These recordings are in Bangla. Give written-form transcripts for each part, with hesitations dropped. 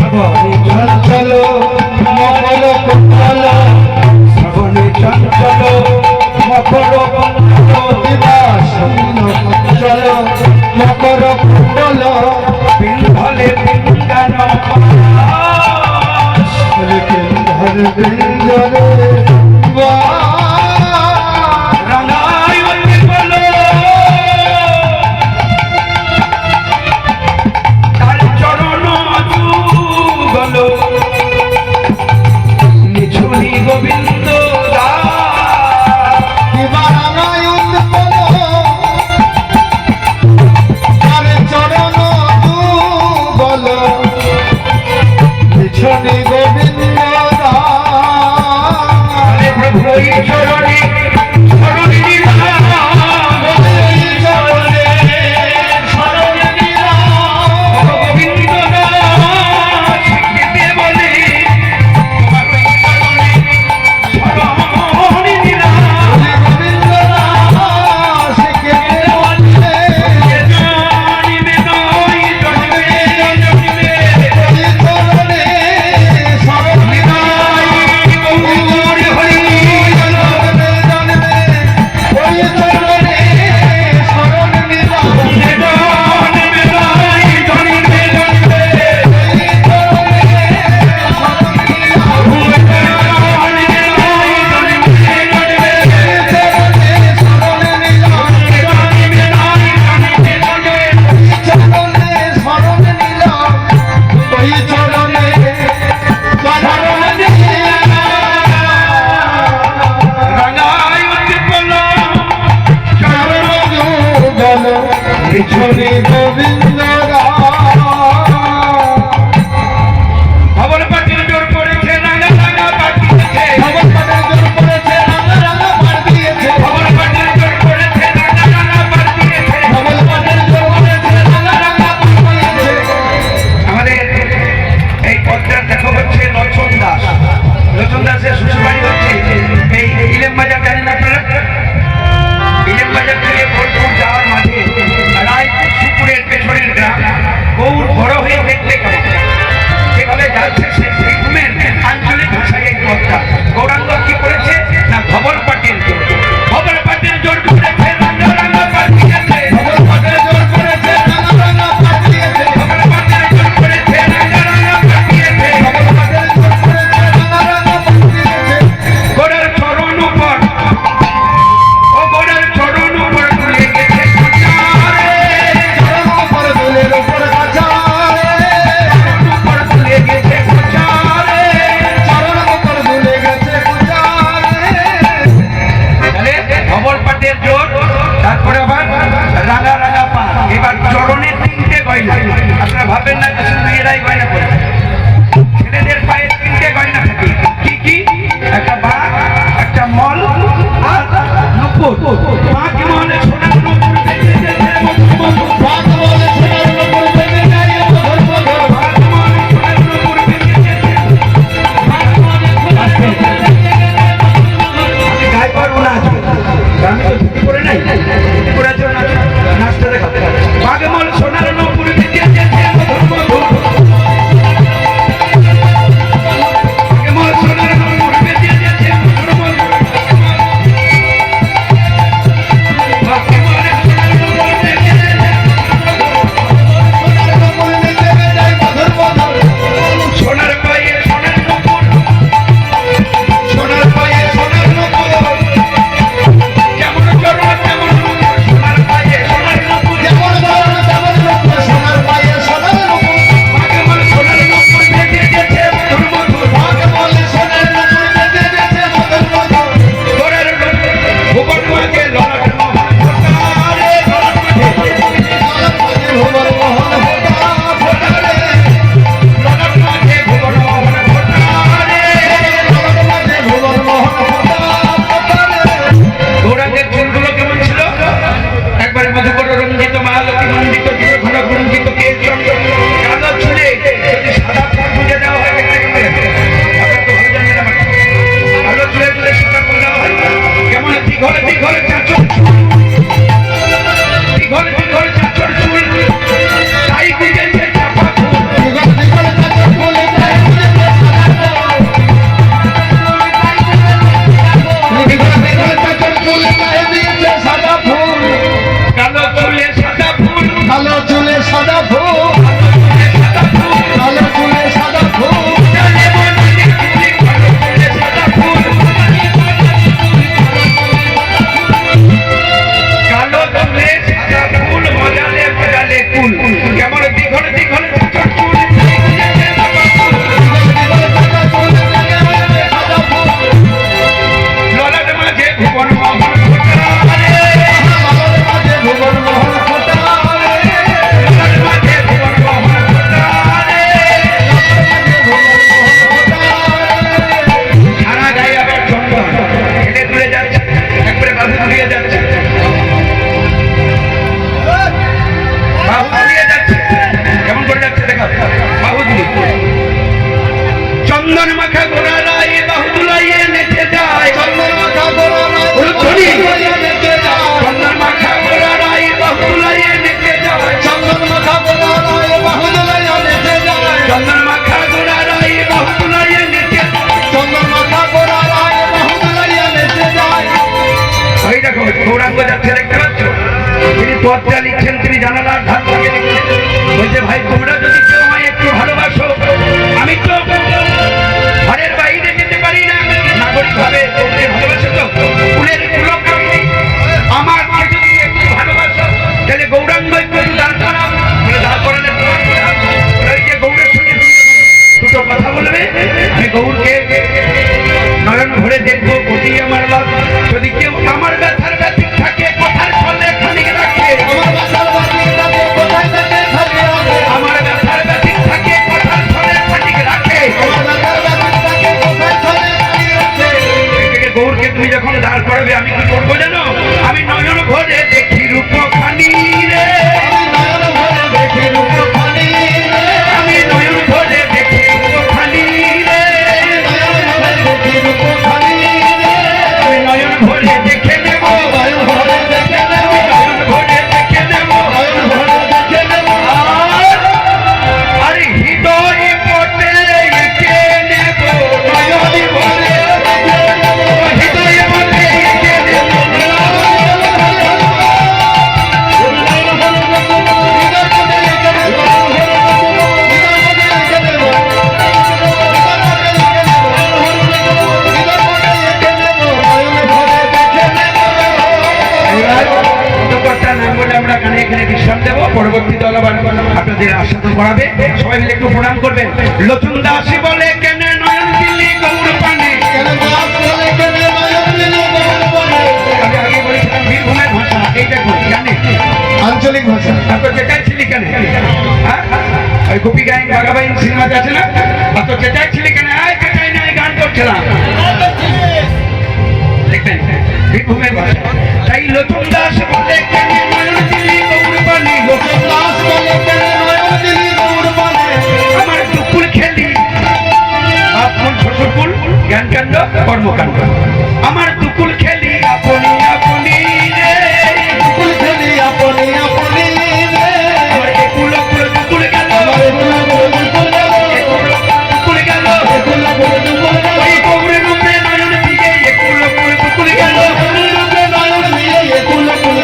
চঞ্চল মকর কুণ্ডল শ্রবণে চঞ্চল মকর দিবাস চঞ্চল মকর কুণ্ডল পিন্ধলে পিঙ্গান বৃন্দরে পিছনে গোবিন্দ খবর পাটির জোর করেছে রাঙা রাঙা পাঠিয়েছে খবর পাটির জোর করেছে রাঙা রাঙা পাঠিয়েছে খবর পাটির জোর করেছে রাঙা রাঙা পাঠিয়েছে খবর পাটির জোর করেছে রাঙা রাঙা পাঠিয়েছে। আমাদের এই পত্রের দেখা হচ্ছে লক্ষণ দাস। লক্ষণ দাসের শ্বশুরবাড়ি হচ্ছে এই ইলেম বাজার, জানেন আপনারা? ইলেম বাজার থেকে বোলপুর যাওয়ার মাঝে রায়পুর সুপুরের পেছনের গ্রাম গৌর বড় হয়ে দেখতে পারে সেভাবে যাচ্ছে সে ঘুমের আঞ্চলিক ভাষায় এই পথটা। গৌরাঙ্গ কি করেছে না খবর পাটির জোর, খবর পাটির জোর করেছে রাঙা রাঙা পাঠিয়েছে খবর পাটির জোর করেছে রাঙা রাঙা পাঠিয়েছে খবর পাটির জোর করেছে রাঙা রাঙা পাঠিয়েছে খবর পাটির জোর করেছে রাঙা রাঙা পাঠিয়েছে। গোড়ার চরণ উপর ও গোড়ার চরণ উপর তুলে গেছে আপনারা ভাববেন না যে শুধু এরাই গয়না করে, ছেলেদের পায়ে 3টে গয়না থাকে। কি কি? একটা বাঘ, একটা মল আর নুপুর। বাঘ মলে সোনার নুপুর বেঁধে যেতে বাঘ মলে সোনার নুপুর বেঁধে যায় বাঘ মলে সোনার নুপুর বেঁধে যেতে বাঘ মলে সোনার নুপুর বেঁধে যেতে। গায়ে পারবো না আজকে, আমি তো ছুটি করে নাই, ছুটি করার জন্য নাচতে দেখাবো। বাঘ মল সোনার নুপুর বেঁধে যেতে লতুন দাসী বলে কেন নয়ন দিল্লি গৌর পানে আমি আগে বলেছিলাম বীরভূমের ভাষা এইটা করি জানি আঞ্চলিক ভাষা। এত চেঁচাইছিলি কেন হ্যাঁ ওই গোপী গাইন বাঘাবাইন সিনেমাতে আছে না এত চেঁচাইছিলি কেন আয় চেঁচাই না গান করছিলাম দেখবেন বীরভূমের ভাষা তাই লতুন দাস বলে কেন নয়ন দিল্লি গৌর পানে নতুন দাস বলে কেন নয়ন দিলি গৌর পানে আমার দুপুর খেলি আপন শ্বশুরকুল জ্ঞানকাণ্ড কর্মকাণ্ড আমার দুকুল খেলি আপনি আপনি রে দুকুল খেলি আপনি আপনি রে আমার একুল অকুল দুকুল গেল আমার দুকুল গেল একুল অকুল দুকুল গেল দুকুল গেল ওই গৌর রূপে নয়ন দিয়ে একুল অকুল দুকুল গেল রূপে নয়ন দিয়ে একুল দুকুল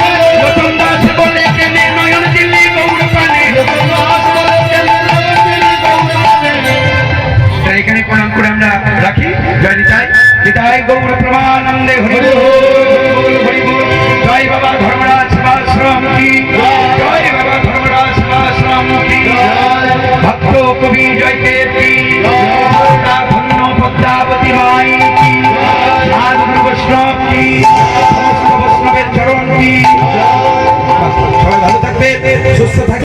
গেল নতুন দাস বলে কেনে নয়ন দিল্লি গৌর পানে নতুন দাস বলে কেন নয়ন দিলি গৌর পানে তাই এখানে প্রণাম করে আমরা রাখি জয় নিতাই নিতাই গৌর প্রমানন্দে হরি বল হরি বল জয় বাবা ধর্মরাজ সেবাশ্রম কি জয় বাবা ধর্মরাজ সেবাশ্রম কি ভক্ত কবি জয়দেব কি ধন্য পদ্মাবতী মাই কি সাধু বৈষ্ণব কি সমস্ত বৈষ্ণবের চরণ কি সবাই ভালো থাকবে সুস্থ থাকবে।